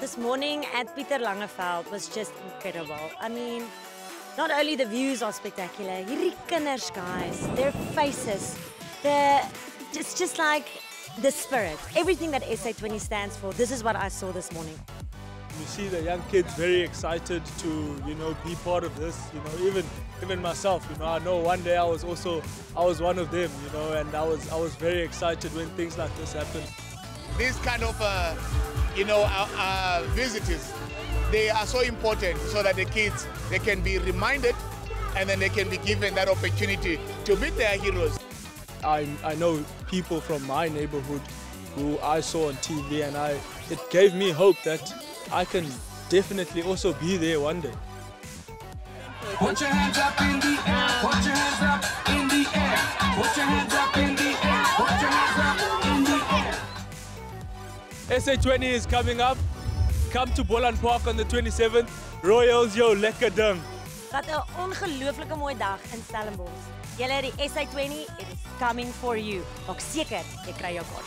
This morning at Pieter Langeveld was just incredible. I mean, not only the views are spectacular, hierdie kinders, guys, their faces, it's just like the spirit. Everything that SA20 stands for, this is what I saw this morning. You see the young kids very excited to, be part of this. Even myself, I know one day I was one of them, and I was very excited when things like this happen. These kind of, visitors, they are so important so that the kids, they can be reminded and then they can be given that opportunity to meet their heroes. I know people from my neighborhood who I saw on TV, and it gave me hope that I can definitely also be there one day. Put your hands up in the air, put your hands up in the air, put your hands up in the air, put your hands up in the air. SA20 is coming up. Come to Boland Park on the 27th. Royals, yo, lekker ding. Wat 'n ongelooflike mooi dag in Stellenbosch. Julle die SA20, it is coming for you. Maak seker jy kry jou kaart.